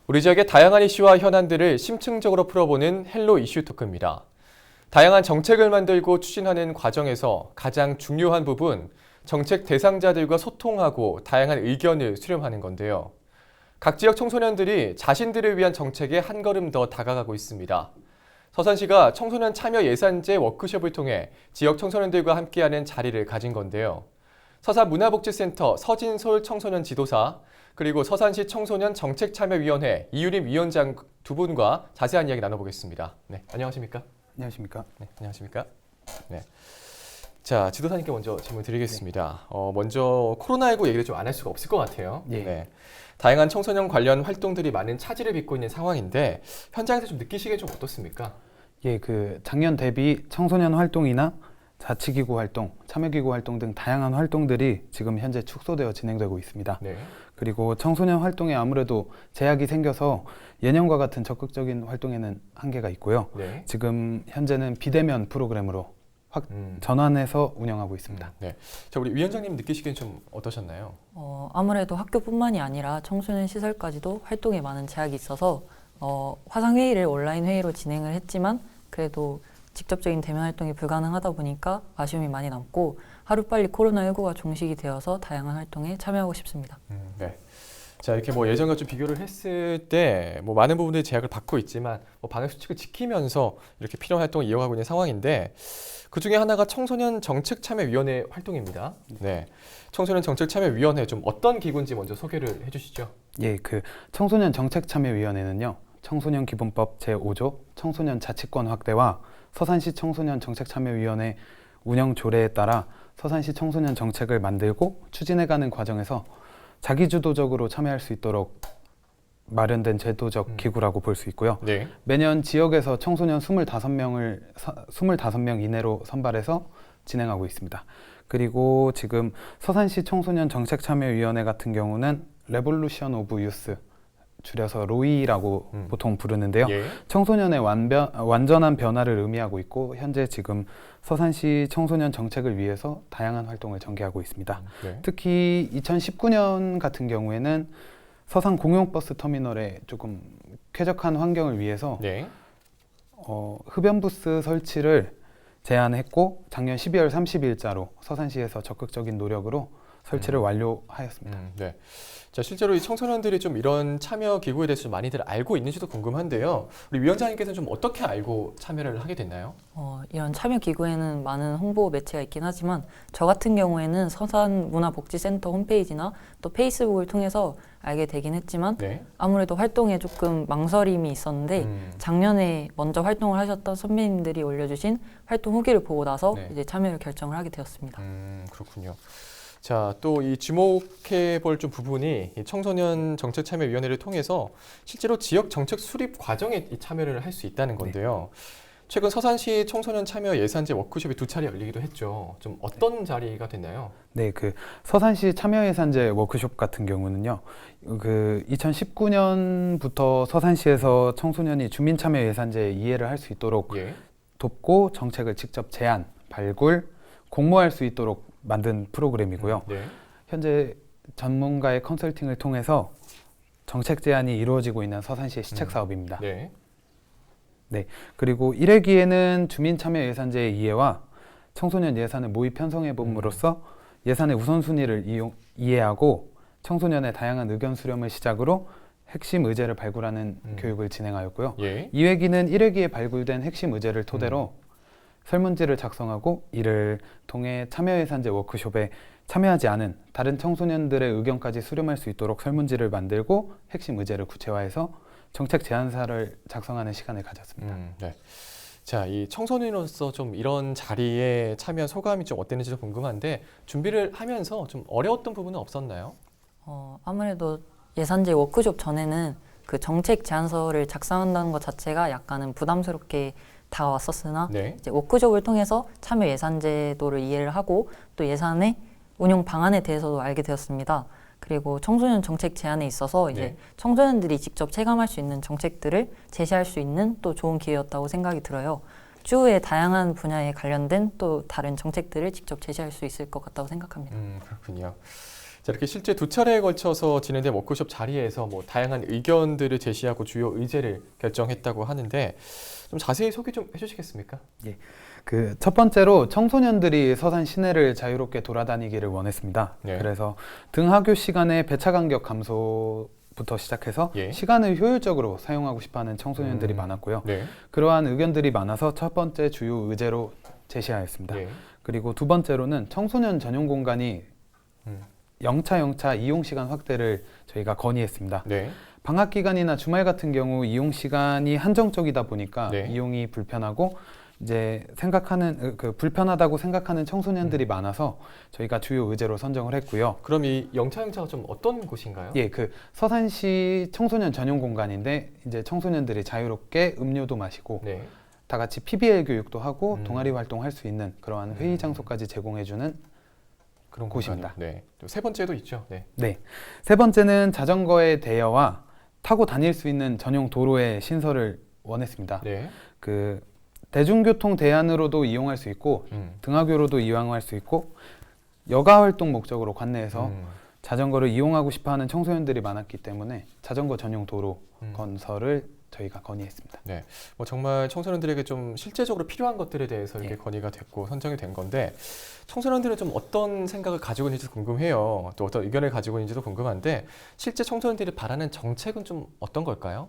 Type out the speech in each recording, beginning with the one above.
우리 지역의 다양한 이슈와 현안들을 심층적으로 풀어보는 헬로 이슈 토크입니다. 다양한 정책을 만들고 추진하는 과정에서 가장 중요한 부분, 정책 대상자들과 소통하고 다양한 의견을 수렴하는 건데요. 각 지역 청소년들이 자신들을 위한 정책에 한 걸음 더 다가가고 있습니다. 서산시가 청소년 참여 예산제 워크숍을 통해 지역 청소년들과 함께하는 자리를 가진 건데요. 서산문화복지센터 서진솔 청소년 지도사, 그리고 서산시 청소년 정책참여위원회 이유림 위원장 두 분과 자세한 이야기 나눠보겠습니다. 네, 안녕하십니까? 안녕하십니까? 네, 안녕하십니까? 네. 자, 지도사님께 먼저 질문 드리겠습니다. 먼저 코로나19 얘기를 좀 안 할 수가 없을 것 같아요. 예. 네. 다양한 청소년 관련 활동들이 많은 차질을 빚고 있는 상황인데 현장에서 좀 느끼시기에 좀 어떻습니까? 예, 작년 대비 청소년 활동이나 자치기구 활동, 참여기구 활동 등 다양한 활동들이 지금 현재 축소되어 진행되고 있습니다. 네. 그리고 청소년 활동에 아무래도 제약이 생겨서 예년과 같은 적극적인 활동에는 한계가 있고요. 네. 지금 현재는 비대면 프로그램으로 전환해서 운영하고 있습니다. 네. 자, 우리 위원장님 느끼시기엔 좀 어떠셨나요? 아무래도 학교뿐만이 아니라 청소년 시설까지도 활동에 많은 제약이 있어서 화상회의를 온라인 회의로 진행을 했지만 그래도 직접적인 대면 활동이 불가능하다 보니까 아쉬움이 많이 남고 하루빨리 코로나19가 종식이 되어서 다양한 활동에 참여하고 싶습니다. 네. 자, 이렇게 예전과 좀 비교를 했을 때 많은 부분들이 제약을 받고 있지만 방역 수칙을 지키면서 이렇게 필요한 활동을 이어가고 있는 상황인데 그 중에 하나가 청소년 정책참여위원회 활동입니다. 네. 청소년 정책참여위원회 좀 어떤 기구인지 먼저 소개를 해주시죠. 예, 청소년 정책참여위원회는요. 청소년 기본법 제5조 청소년 자치권 확대와 서산시 청소년 정책참여위원회 운영 조례에 따라 서산시 청소년 정책을 만들고 추진해가는 과정에서 자기주도적으로 참여할 수 있도록 마련된 제도적 기구라고 볼 수 있고요. 네. 매년 지역에서 청소년 25명 이내로 선발해서 진행하고 있습니다. 그리고 지금 서산시 청소년 정책참여위원회 같은 경우는 레볼루션 오브 유스, 줄여서 로이라고 보통 부르는데요. 예. 청소년의 완전한 변화를 의미하고 있고 현재 지금 서산시 청소년 정책을 위해서 다양한 활동을 전개하고 있습니다. 네. 특히 2019년 같은 경우에는 서산 공용버스 터미널에 조금 쾌적한 환경을 위해서 네. 흡연부스 설치를 제안했고 작년 12월 30일자로 서산시에서 적극적인 노력으로 설치를 완료하였습니다. 네. 자, 실제로 이 청소년들이 좀 이런 참여 기구에 대해서 좀 많이들 알고 있는지도 궁금한데요. 우리 위원장님께서는 좀 어떻게 알고 참여를 하게 됐나요? 이런 참여 기구에는 많은 홍보 매체가 있긴 하지만 저 같은 경우에는 서산문화복지센터 홈페이지나 또 페이스북을 통해서 알게 되긴 했지만 네. 아무래도 활동에 조금 망설임이 있었는데 작년에 먼저 활동을 하셨던 선배님들이 올려주신 활동 후기를 보고 나서 네. 이제 참여를 결정을 하게 되었습니다. 그렇군요. 자, 또 이 주목해 볼 좀 부분이 이 청소년 정책참여위원회를 통해서 실제로 지역 정책 수립 과정에 참여를 할 수 있다는 건데요. 최근 서산시 청소년 참여 예산제 워크숍이 2차례 열리기도 했죠. 좀 어떤 자리가 됐나요? 네, 서산시 참여예산제 워크숍 같은 경우는요, 2019년부터 서산시에서 청소년이 주민참여예산제에 이해를 할 수 있도록 예. 돕고 정책을 직접 제안, 발굴, 공모할 수 있도록 만든 프로그램이고요. 네. 현재 전문가의 컨설팅을 통해서 정책 제안이 이루어지고 있는 서산시의 시책 사업입니다. 네. 네, 그리고 1회기에는 주민참여예산제의 이해와 청소년 예산을 모의 편성해 봄으로써 예산의 우선순위를 이해하고 청소년의 다양한 의견 수렴을 시작으로 핵심 의제를 발굴하는 교육을 진행하였고요. 예. 2회기는 1회기에 발굴된 핵심 의제를 토대로 설문지를 작성하고 이를 통해 참여예산제 워크숍에 참여하지 않은 다른 청소년들의 의견까지 수렴할 수 있도록 설문지를 만들고 핵심 의제를 구체화해서 정책 제안서를 작성하는 시간을 가졌습니다. 네. 자, 이 청소년으로서 좀 이런 자리에 참여한 소감이 좀 어땠는지 궁금한데 준비를 하면서 좀 어려웠던 부분은 없었나요? 아무래도 예산제 워크숍 전에는 그 정책 제안서를 작성한다는 것 자체가 약간은 부담스럽게 다가왔었으나 네. 이제 워크숍을 통해서 참여 예산제도를 이해를 하고 또 예산의 운영 방안에 대해서도 알게 되었습니다. 그리고 청소년 정책 제안에 있어서 이제 네. 청소년들이 직접 체감할 수 있는 정책들을 제시할 수 있는 또 좋은 기회였다고 생각이 들어요. 추후에 다양한 분야에 관련된 또 다른 정책들을 직접 제시할 수 있을 것 같다고 생각합니다. 그렇군요. 자, 이렇게 실제 두 차례에 걸쳐서 진행된 워크숍 자리에서 뭐 다양한 의견들을 제시하고 주요 의제를 결정했다고 하는데 좀 자세히 소개 좀 해주시겠습니까? 그 첫 번째로 청소년들이 서산 시내를 자유롭게 돌아다니기를 원했습니다. 네. 그래서 등하교 시간의 배차 간격 감소부터 시작해서 예. 시간을 효율적으로 사용하고 싶어하는 청소년들이 많았고요. 네. 그러한 의견들이 많아서 첫 번째 주요 의제로 제시하였습니다. 예. 그리고 두 번째로는 청소년 전용 공간이 영차 이용 시간 확대를 저희가 건의했습니다. 네. 방학 기간이나 주말 같은 경우 이용 시간이 한정적이다 보니까 네. 이용이 불편하고 이제 불편하다고 생각하는 청소년들이 많아서 저희가 주요 의제로 선정을 했고요. 그럼 이 영차가 좀 어떤 곳인가요? 예, 그 서산시 청소년 전용 공간인데 이제 청소년들이 자유롭게 음료도 마시고 네. 다 같이 PBL 교육도 하고 동아리 활동할 수 있는 그러한 회의 음. 장소까지 제공해주는 그런 곳입니다. 공간이요. 네. 또 세 번째도 있죠. 네. 네. 세 번째는 자전거의 대여와 타고 다닐 수 있는 전용 도로의 신설을 원했습니다. 네. 그 대중교통 대안으로도 이용할 수 있고 등하교로도 이용할 수 있고 여가 활동 목적으로 관내에서 자전거를 이용하고 싶어하는 청소년들이 많았기 때문에 자전거 전용 도로 건설을 저희가 건의했습니다. 네, 뭐 정말 청소년들에게 좀 실제적으로 필요한 것들에 대해서 이렇게 예. 건의가 됐고 선정이 된 건데 청소년들은 좀 어떤 생각을 가지고 있는지 궁금해요. 또 어떤 의견을 가지고 있는지도 궁금한데 실제 청소년들이 바라는 정책은 좀 어떤 걸까요?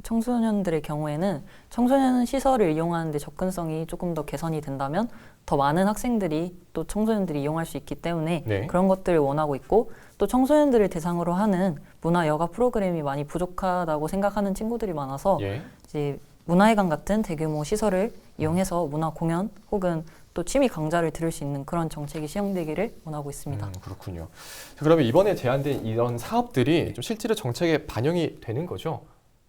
청소년들의 경우에는 청소년 시설을 이용하는데 접근성이 조금 더 개선이 된다면 더 많은 학생들이 또 청소년들이 이용할 수 있기 때문에 네. 그런 것들을 원하고 있고 또 청소년들을 대상으로 하는 문화 여가 프로그램이 많이 부족하다고 생각하는 친구들이 많아서 예. 이제 문화회관 같은 대규모 시설을 이용해서 문화 공연 혹은 또 취미 강좌를 들을 수 있는 그런 정책이 시행되기를 원하고 있습니다. 그렇군요. 자, 그러면 이번에 제안된 이런 사업들이 좀 실제로 정책에 반영이 되는 거죠?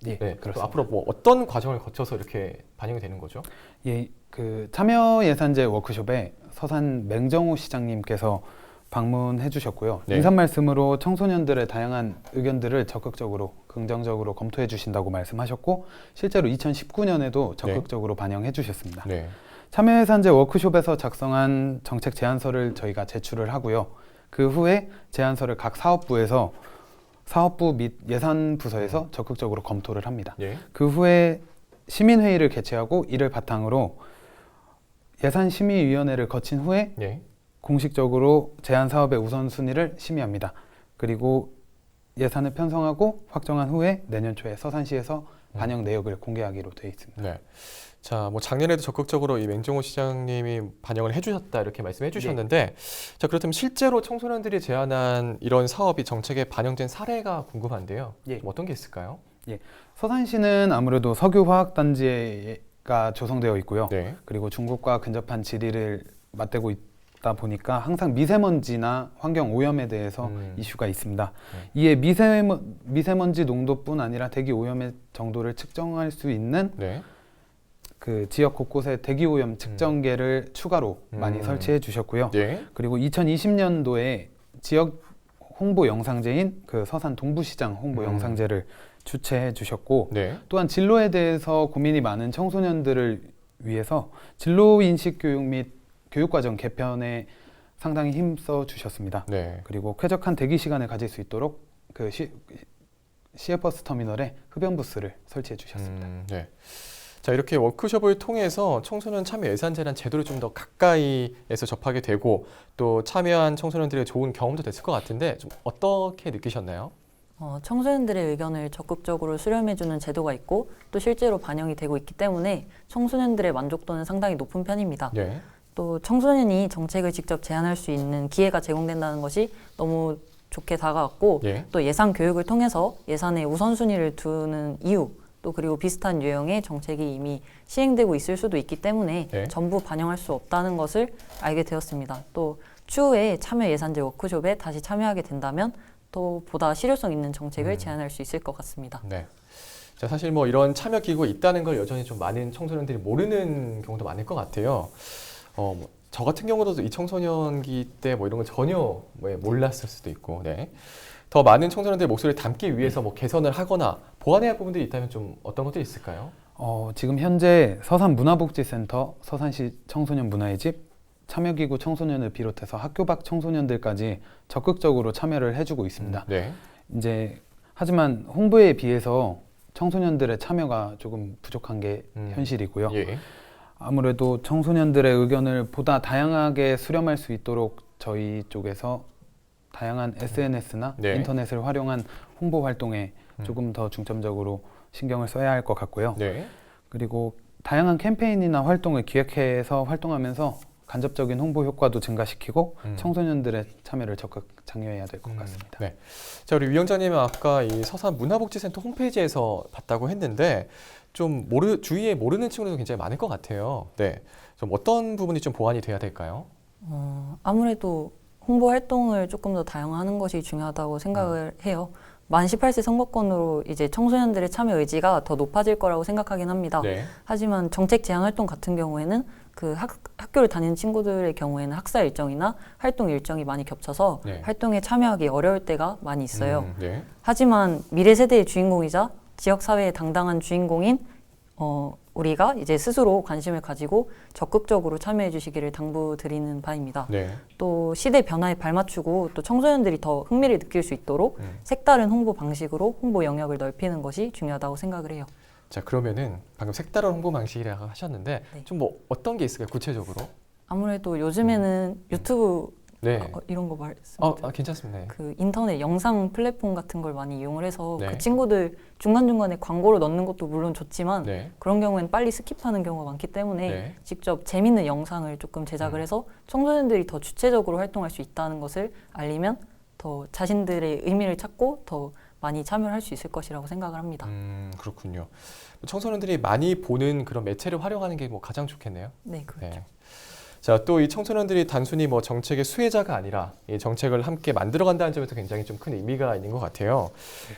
예, 네. 또 그렇습니다. 앞으로 뭐 어떤 과정을 거쳐서 이렇게 반영이 되는 거죠? 예, 그 참여 예산제 워크숍에 서산 맹정호 시장님께서 방문해 주셨고요. 네. 인사 말씀으로 청소년들의 다양한 의견들을 적극적으로 긍정적으로 검토해 주신다고 말씀하셨고 실제로 2019년에도 적극적으로 반영해 주셨습니다. 네. 참여 예산제 워크숍에서 작성한 정책 제안서를 저희가 제출을 하고요. 그 후에 제안서를 각 사업부에서 사업부 및 예산부서에서 적극적으로 검토를 합니다. 예. 그 후에 시민회의를 개최하고 이를 바탕으로 예산심의위원회를 거친 후에 예. 공식적으로 제안 사업의 우선순위를 심의합니다. 그리고 예산을 편성하고 확정한 후에 내년 초에 서산시에서 반영 내역을 공개하기로 되어 있습니다. 네. 자, 뭐 작년에도 적극적으로 이 맹정호 시장님이 반영을 해주셨다 이렇게 말씀해 주셨는데, 자 그렇다면 실제로 청소년들이 제안한 이런 사업이 정책에 반영된 사례가 궁금한데요. 예. 좀 어떤 게 있을까요? 서산시는 아무래도 석유화학단지가 조성되어 있고요. 네. 그리고 중국과 근접한 지리를 맞대고 있다 보니까 항상 미세먼지나 환경 오염에 대해서 이슈가 있습니다. 이에 미세먼지 농도뿐 아니라 대기 오염의 정도를 측정할 수 있는 네. 그 지역 곳곳에 대기 오염 측정계를 추가로 많이 설치해 주셨고요. 네. 그리고 2020년도에 지역 홍보 영상제인 그 서산 동부시장 홍보 영상제를 주최해 주셨고 네. 또한 진로에 대해서 고민이 많은 청소년들을 위해서 진로 인식 교육 및 교육과정 개편에 상당히 힘써 주셨습니다. 네. 그리고 쾌적한 대기 시간을 가질 수 있도록 그 시외버스 터미널에 흡연 부스를 설치해 주셨습니다. 네. 자 이렇게 워크숍을 통해서 청소년 참여 예산제란 제도를 좀 더 가까이에서 접하게 되고 또 참여한 청소년들의 좋은 경험도 됐을 것 같은데 좀 어떻게 느끼셨나요? 청소년들의 의견을 적극적으로 수렴해주는 제도가 있고 또 실제로 반영이 되고 있기 때문에 청소년들의 만족도는 상당히 높은 편입니다. 네. 또 청소년이 정책을 직접 제안할 수 있는 기회가 제공된다는 것이 너무 좋게 다가왔고 예. 또 예산 교육을 통해서 예산에 우선순위를 두는 이유 또 그리고 비슷한 유형의 정책이 이미 시행되고 있을 수도 있기 때문에 네. 전부 반영할 수 없다는 것을 알게 되었습니다. 또 추후에 참여 예산제 워크숍에 다시 참여하게 된다면 또 보다 실효성 있는 정책을 제안할 수 있을 것 같습니다. 네. 자, 사실 뭐 이런 참여 기구가 있다는 걸 여전히 좀 많은 청소년들이 모르는 경우도 많을 것 같아요. 저 같은 경우도 이 청소년기 때 뭐 이런 걸 전혀 몰랐을 수도 있고, 네. 더 많은 청소년들의 목소리를 담기 위해서 뭐 개선을 하거나 보완해야 할 부분들이 있다면 좀 어떤 것들이 있을까요? 지금 현재 서산문화복지센터, 서산시 청소년 문화의 집, 참여기구 청소년을 비롯해서 학교 밖 청소년들까지 적극적으로 참여를 해주고 있습니다. 네. 이제 하지만 홍보에 비해서 청소년들의 참여가 조금 부족한 게 현실이고요. 예. 아무래도 청소년들의 의견을 보다 다양하게 수렴할 수 있도록 저희 쪽에서 다양한 SNS나 네. 인터넷을 활용한 홍보 활동에 조금 더 중점적으로 신경을 써야 할 것 같고요. 네. 그리고 다양한 캠페인이나 활동을 기획해서 활동하면서 간접적인 홍보 효과도 증가시키고 청소년들의 참여를 적극 장려해야 될 것 같습니다. 네. 자, 우리 위원장님은 아까 이 서산 문화복지센터 홈페이지에서 봤다고 했는데 좀 주위에 모르는 친구들도 굉장히 많을 것 같아요. 네. 좀 어떤 부분이 좀 보완이 돼야 될까요? 아무래도 홍보 활동을 조금 더 다양화하는 것이 중요하다고 생각을 해요. 만 18세 선거권으로 이제 청소년들의 참여 의지가 더 높아질 거라고 생각하긴 합니다. 네. 하지만 정책 제안 활동 같은 경우에는 그 학교를 다니는 친구들의 경우에는 학사 일정이나 활동 일정이 많이 겹쳐서 네. 활동에 참여하기 어려울 때가 많이 있어요. 네. 하지만 미래 세대의 주인공이자 지역 사회의 당당한 주인공인 우리가 이제 스스로 관심을 가지고 적극적으로 참여해 주시기를 당부드리는 바입니다. 네. 또 시대 변화에 발맞추고 또 청소년들이 더 흥미를 느낄 수 있도록 색다른 홍보 방식으로 홍보 영역을 넓히는 것이 중요하다고 생각을 해요. 자, 그러면은 방금 색다른 홍보 방식이라고 하셨는데 네. 좀 뭐 어떤 게 있을까요? 구체적으로? 아무래도 요즘에는 유튜브 네. 이런 거 말씀 괜찮습니다. 네. 그 인터넷 영상 플랫폼 같은 걸 많이 이용을 해서 네. 그 친구들 중간중간에 광고를 넣는 것도 물론 좋지만 네. 그런 경우에는 빨리 스킵하는 경우가 많기 때문에 네. 직접 재밌는 영상을 조금 제작을 해서 청소년들이 더 주체적으로 활동할 수 있다는 것을 알리면 더 자신들의 의미를 찾고 더 많이 참여를 할 수 있을 것이라고 생각을 합니다. 그렇군요. 청소년들이 많이 보는 그런 매체를 활용하는 게 뭐 가장 좋겠네요. 네, 그렇죠. 네. 자, 또 이 청소년들이 단순히 뭐 정책의 수혜자가 아니라 이 정책을 함께 만들어간다는 점에서 굉장히 좀 큰 의미가 있는 것 같아요.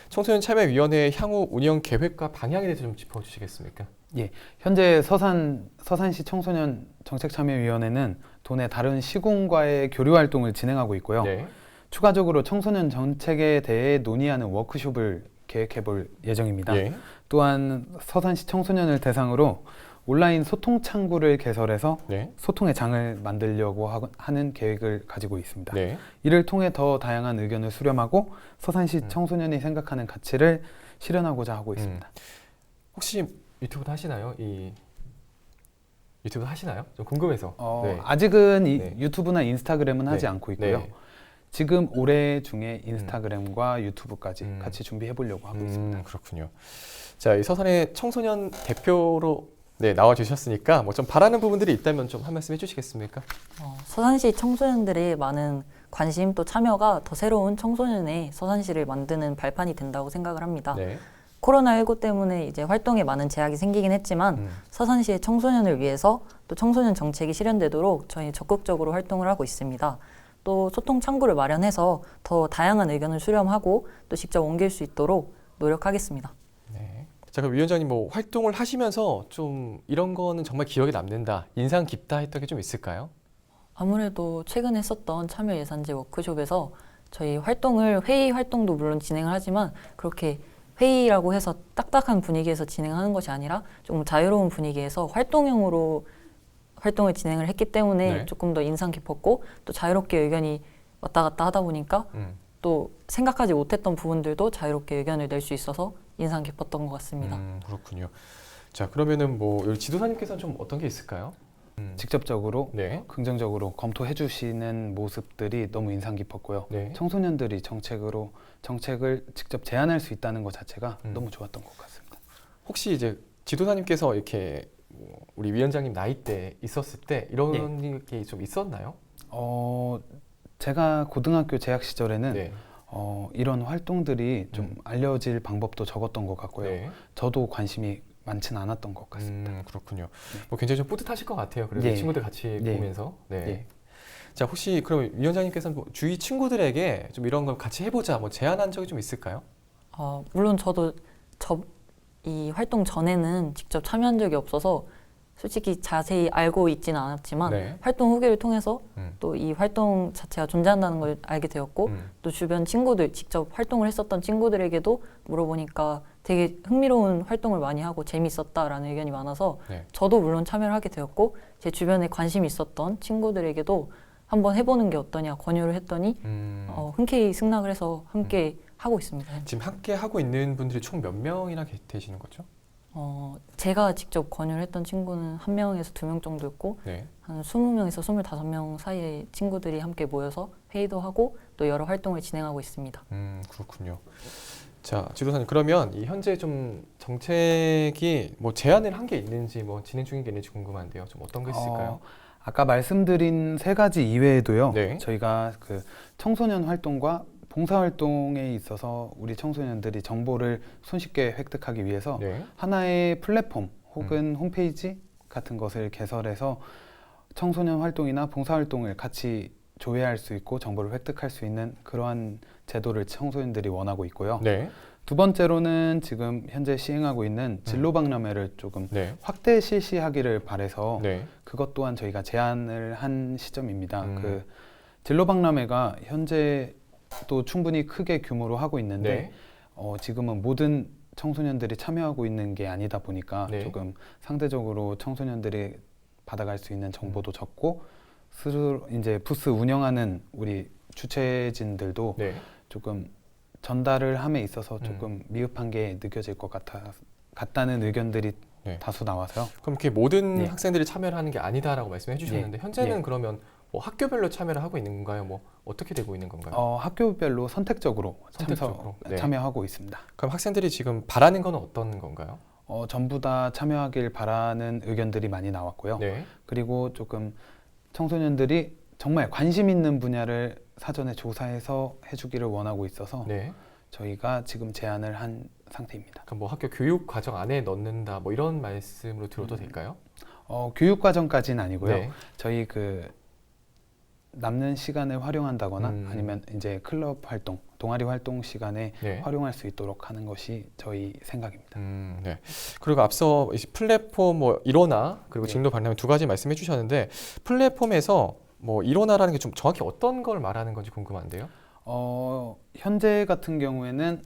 청소년 참여위원회의 향후 운영 계획과 방향에 대해서 좀 짚어주시겠습니까? 예, 현재 서산시 청소년 정책참여위원회는 도내 다른 시군과의 교류 활동을 진행하고 있고요. 네. 추가적으로 청소년 정책에 대해 논의하는 워크숍을 계획해 볼 예정입니다. 예. 또한 서산시 청소년을 대상으로 온라인 소통 창구를 개설해서 네. 소통의 장을 만들려고 하는 계획을 가지고 있습니다. 네. 이를 통해 더 다양한 의견을 수렴하고 서산시 청소년이 생각하는 가치를 실현하고자 하고 있습니다. 혹시 유튜브도 하시나요? 유튜브 하시나요? 좀 궁금해서. 네. 아직은 네. 유튜브나 인스타그램은 하지 네. 않고 있고요. 네. 지금 올해 중에 인스타그램과 유튜브까지 같이 준비해 보려고 하고 있습니다. 그렇군요. 자, 이 서산의 청소년 대표로 나와 주셨으니까 뭐 좀 바라는 부분들이 있다면 좀 한 말씀 해주시겠습니까? 서산시 청소년들의 많은 관심 또 참여가 더 새로운 청소년의 서산시를 만드는 발판이 된다고 생각을 합니다. 네. 코로나19 때문에 이제 활동에 많은 제약이 생기긴 했지만 서산시의 청소년을 위해서 또 청소년 정책이 실현되도록 저희 적극적으로 활동을 하고 있습니다. 또 소통 창구를 마련해서 더 다양한 의견을 수렴하고 또 직접 옮길 수 있도록 노력하겠습니다. 네. 자, 그럼 위원장님 뭐 활동을 하시면서 좀 이런 거는 정말 기억에 남는다, 인상 깊다 했던 게 좀 있을까요? 아무래도 최근에 했었던 참여 예산제 워크숍에서 저희 활동을 회의 활동도 물론 진행을 하지만 그렇게 회의라고 해서 딱딱한 분위기에서 진행하는 것이 아니라 조금 자유로운 분위기에서 활동형으로 활동을 진행을 했기 때문에 네. 조금 더 인상 깊었고 또 자유롭게 의견이 왔다 갔다 하다 보니까 또 생각하지 못했던 부분들도 자유롭게 의견을 낼 수 있어서 인상 깊었던 것 같습니다. 그렇군요. 자, 그러면은 뭐 여기 지도사님께서는 좀 어떤 게 있을까요? 직접적으로 네. 긍정적으로 검토해 주시는 모습들이 너무 인상 깊었고요. 네. 청소년들이 정책을 직접 제안할 수 있다는 것 자체가 너무 좋았던 것 같습니다. 혹시 이제 지도사님께서 이렇게 우리 위원장님 나이 때 있었을 때 이런 게 좀 있었나요? 제가 고등학교 재학 시절에는 네. 이런 활동들이 좀 알려질 방법도 적었던 것 같고요. 네. 저도 관심이 많지는 않았던 것 같습니다. 그렇군요. 뭐 굉장히 좀 뿌듯하실 것 같아요. 그래도 예. 친구들 같이 예. 보면서. 네. 예. 자, 혹시 그럼 위원장님께서는 뭐 주위 친구들에게 좀 이런 걸 같이 해보자 뭐 제안한 적이 좀 있을까요? 물론 저도 이 활동 전에는 직접 참여한 적이 없어서 솔직히 자세히 알고 있지는 않았지만 네. 활동 후기를 통해서 또 이 활동 자체가 존재한다는 걸 알게 되었고 또 주변 친구들 직접 활동을 했었던 친구들에게도 물어보니까 되게 흥미로운 활동을 많이 하고 재미있었다라는 의견이 많아서 네. 저도 물론 참여를 하게 되었고 제 주변에 관심이 있었던 친구들에게도 한번 해보는 게 어떠냐 권유를 했더니 흔쾌히 승낙을 해서 함께 하고 있습니다. 지금 함께 하고 있는 분들이 총 몇 명이나 되시는 거죠? 제가 직접 권유를 했던 친구는 1명에서 2명 정도였고 네. 한 20명에서 25명 사이의 친구들이 함께 모여서 회의도 하고 또 여러 활동을 진행하고 있습니다. 그렇군요. 자, 지도사님 그러면 이 현재 좀 정책이 뭐 제안을 한 게 있는지 뭐 진행 중인 게 있는지 궁금한데요. 좀 어떤 게 있을까요? 아까 말씀드린 3가지 이외에도요. 네. 저희가 그 청소년 활동과 봉사활동에 있어서 우리 청소년들이 정보를 손쉽게 획득하기 위해서 네. 하나의 플랫폼 혹은 홈페이지 같은 것을 개설해서 청소년 활동이나 봉사활동을 같이 조회할 수 있고 정보를 획득할 수 있는 그러한 제도를 청소년들이 원하고 있고요. 네. 두 번째로는 지금 현재 시행하고 있는 진로박람회를 조금 네. 확대 실시하기를 바라서 네. 그것 또한 저희가 제안을 한 시점입니다. 그 진로박람회가 현재 또 충분히 크게 규모로 하고 있는데 네. 지금은 모든 청소년들이 참여하고 있는 게 아니다 보니까 네. 조금 상대적으로 청소년들이 받아갈 수 있는 정보도 적고 스스로 이제 부스 운영하는 우리 주최진들도 네. 조금 전달을 함에 있어서 조금 미흡한 게 느껴질 것 같다는 의견들이 네. 다수 나와서요. 그럼 이렇게 모든 네. 학생들이 참여를 하는 게 아니다라고 말씀해 주셨는데 현재는 예. 그러면 뭐 학교별로 참여를 하고 있는 건가요? 뭐 어떻게 되고 있는 건가요? 학교별로 선택적으로 네. 참여하고 있습니다. 그럼 학생들이 지금 바라는 건 어떤 건가요? 전부 다 참여하길 바라는 의견들이 많이 나왔고요. 네. 그리고 조금 청소년들이 정말 관심 있는 분야를 사전에 조사해서 해주기를 원하고 있어서 네. 저희가 지금 제안을 한 상태입니다. 그럼 뭐 학교 교육 과정 안에 넣는다 뭐 이런 말씀으로 들어도 될까요? 교육 과정까지는 아니고요. 네. 저희 그 남는 시간을 활용한다거나 아니면 이제 클럽 활동, 동아리 활동 시간에 네. 활용할 수 있도록 하는 것이 저희 생각입니다. 네. 그리고 앞서 이 플랫폼 뭐 일어나 그리고 네. 진로 박람회 2가지 말씀해 주셨는데 플랫폼에서 뭐 일어나라는 게 좀 정확히 어떤 걸 말하는 건지 궁금한데요. 현재 같은 경우에는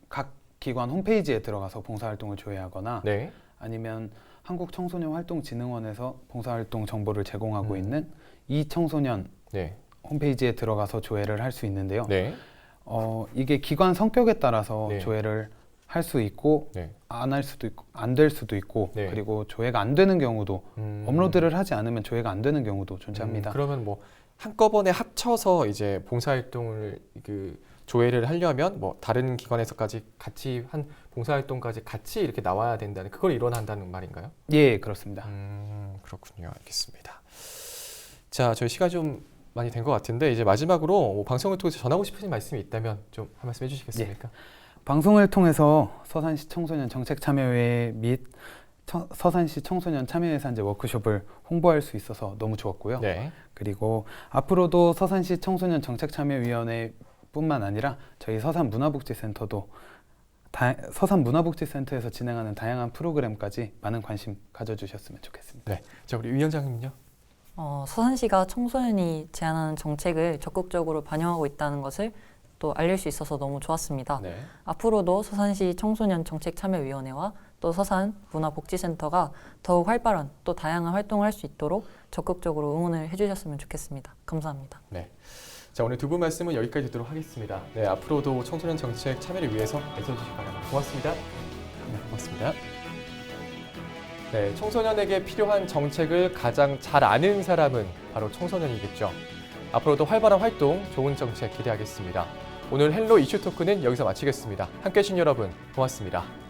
각 기관 홈페이지에 들어가서 봉사활동을 조회하거나 네. 아니면 한국청소년활동진흥원에서 봉사활동 정보를 제공하고 있는 이 청소년 네. 홈페이지에 들어가서 조회를 할 수 있는데요. 네. 이게 기관 성격에 따라서 네. 조회를 할 수 있고 네. 안 할 수도 있고 안 될 수도 있고 네. 그리고 조회가 안 되는 경우도 업로드를 하지 않으면 조회가 안 되는 경우도 존재합니다. 그러면 뭐 한꺼번에 합쳐서 이제 봉사활동을 그 조회를 하려면 뭐 다른 기관에서까지 같이 한 봉사활동까지 같이 이렇게 나와야 된다는 그걸 일어난다는 말인가요? 예, 그렇습니다. 그렇군요. 알겠습니다. 자, 저희 시간 좀 많이 된 것 같은데 이제 마지막으로 뭐 방송을 통해서 전하고 싶으신 말씀이 있다면 좀 한 말씀 해주시겠습니까? 방송을 통해서 서산시 청소년 정책참여회 및 서산시 청소년 참여예산제 워크숍을 홍보할 수 있어서 너무 좋았고요. 네. 그리고 앞으로도 서산시 청소년 정책참여위원회뿐만 아니라 저희 서산문화복지센터도 서산문화복지센터에서 진행하는 다양한 프로그램까지 많은 관심 가져주셨으면 좋겠습니다. 네. 자, 우리 위원장님요. 서산시가 청소년이 제안하는 정책을 적극적으로 반영하고 있다는 것을 또 알릴 수 있어서 너무 좋았습니다. 네. 앞으로도 서산시 청소년 정책참여위원회와 또 서산문화복지센터가 더욱 활발한 또 다양한 활동을 할 수 있도록 적극적으로 응원을 해주셨으면 좋겠습니다. 감사합니다. 네. 자, 오늘 두 분 말씀은 여기까지 듣도록 하겠습니다. 네, 앞으로도 청소년 정책 참여를 위해서 애써주시기 바랍니다. 고맙습니다. 네, 고맙습니다. 네, 청소년에게 필요한 정책을 가장 잘 아는 사람은 바로 청소년이겠죠. 앞으로도 활발한 활동, 좋은 정책 기대하겠습니다. 오늘 헬로 이슈 토크는 여기서 마치겠습니다. 함께해 주신 여러분 고맙습니다.